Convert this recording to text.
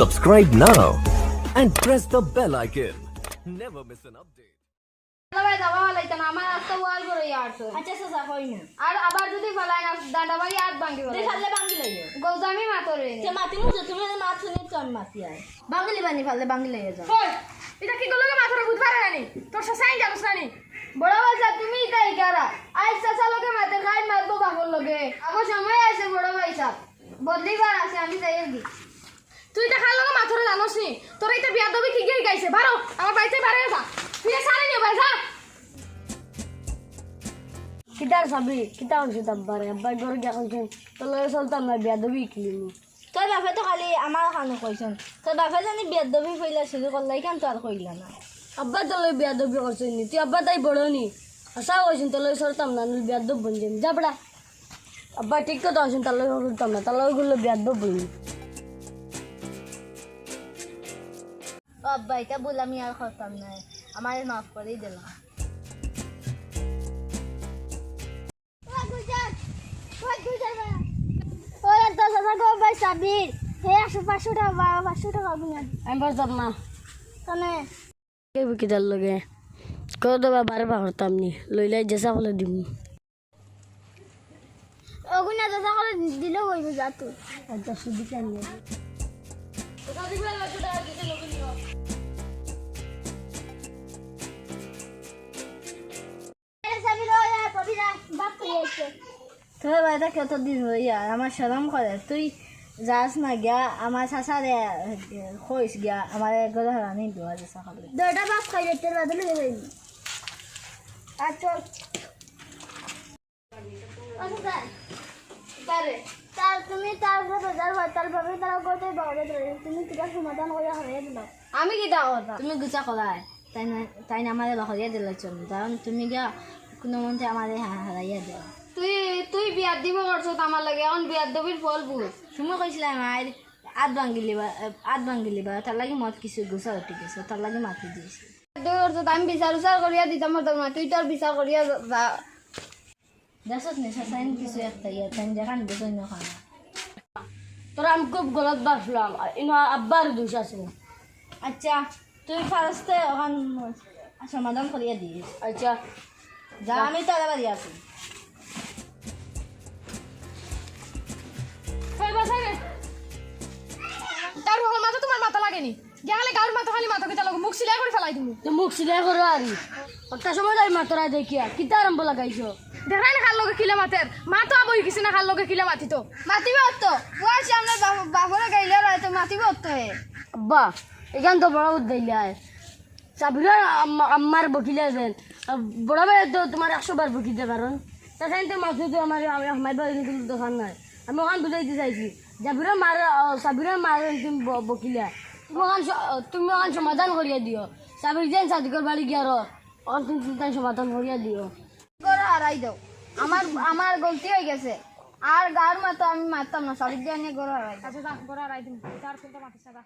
Subscribe now and press the bell icon. Never miss an update. ভাই যাওয়া লাইতা না আমার রাস্তা ওয়াল করে আটছো আচ্ছা চাচা কই না আর আবার যদি ফলাই না ডান্ডা ভাই আর ভাঙি বলে ফালে বাঙ্গি লইও গৌদামি মাতরে তে মাতি মুজে তুমি মাছ শুনি চন মাতি আয় বাঙ্গলি বানি ফালে বাঙ্গি লইয়া যাও কই এটা কি গলগে মাথরে বুঝ পারে নানি তোর সাইন জানোস নানি বড় বাজা তুমি তাই কারা আই চাচা লগে মাতে খাই মারবো বাবুর লগে আগো সময় আছে বড় ভাই সাহেব বদলিবার আছে আমি যাই দি তুই এটা খাল লগে মাথরে জানোস নি তোর এটা বিয়া দবি কি গই গাইছে বারো আমার বাড়িতে বারে যা তুই সারি নি ভাই যা কিতার সাবি কিতা হইছে তাব্বারে আব্বা গর গিয়া কইছেন তোলে চলতাম না বিয়া দবি কিলিনি তোর বাপে তো খালি আমার খানো কইছেন তোর বাপে জানি বিয়া দবি কইলা শুরু করলাই কেন তো আর কইলা না আব্বা তোলে বিয়া দবি করছেন নি তুই আব্বা তাই বড় নি আসা কইছেন তোলে চলতাম না বিয়া দব বনজেম যা বড়া আব্বা ঠিক তো দছেন তোলে চলতাম না তোলে গুলো বিয়া দব বলি আব্বা এটা বললাম আর করতাম না আমার মাফ করেই দিলাম সাবির হে 500 টাকা 500 টাকা বুঝান আমি বলতাম না তানে কে বিকিদার লগে কো দবা বারে করতাম নি লইলাই জেসা বলে দিম ওগুনা জেসা করে দিলে হইব যা তুই আচ্ছা সুদি কেন নে ওটা দিবলা 500 টাকা দিতে লগে নিও এ সাবির ওয়া পবিরা বাপ কইছে তোর বাইদা কত দিন হইয়া আমার শরম করে তুই যাস না গিয়া আমার শাসারে কইস গিয়া আমার গলা হারানি দোয়া যে সকালে দড়া বাপ খাইলে তেল বদলে দেই আচ্ছা আচ্ছা পারে তার তুমি তার বাজার তার ভাবে তার করতে বাবা ধরে তুমি কিটা সমাধান কইয়া হারাইয়া দিলা আমি কিটা কথা তুমি গুছা কলাই তাই না আমারে বাহরিয়া দিলা চল কারণ তুমি গিয়া কোনো মতে আমারে হারাইয়া দিলা তুই বিয়া দিব করছো আমার লাগে এখন বিয়া দবির ফল বুঝ তুমি কইছিলা মায়ের আধ ভাঙ্গিলি বা তার লাগে মত কিছু গুছা উঠি গেছে তার লাগে মাতি দিয়েছে করছো আমি বিচার উচার করিয়া দিতাম না তুই তোর বিচার করিয়া যা দেখছ নি সাইন কিছু একটা ইয়া তাই দেখান বুঝই না খানা তোরা আমি খুব গলত বাসলাম ইনো আব্বার দোষ আছে আচ্ছা তুই ফার্স্টে ওখান সমাধান করিয়া দিস আচ্ছা যা আমি তার বাড়ি আছি তার হল মাথা তোমার মাথা লাগেনি গেলে গার মাথা খালি মাথা কিতা লাগে মুখ সিলাই করে ফেলাই তুমি তো মুখ সিলাই করো আরি একটা সময় যাই মাতরা দেখিয়া কিতা আরম্ভ লাগাইছো দেখাই না খাল লগে কিলে মাতের মা তো বই কিছু না খাল লগে কিলে মাতি তো মাতিবে তো ওই সামনে বাবরে গাইলে তো মাতিবে তো আব্বা এখান তো বড় দিলে সাবিরা আমার বকিলে দেন বড় ভাই তো তোমার 100 বার বকিতে পারেন তাই তো মাছ তো আমার আমার বাড়ি কিন্তু দোকান নাই আমি ওখান বুঝাইতে চাইছি সাবিরা মার তুমি বকিলে তুমি ওখান সমাধান করিয়া দিও সাবির যেন সাদিকর বাড়ি গিয়ে ওখান তুমি সমাধান করিয়া দিও গড় হারাই দাও আমার গলতি হয়ে গেছে আর গার মাথা আমি মারতাম না সরি দিয়ে গড় হারাই আচ্ছা গড় হারাই দিন তার কোনটা মাথা সাদা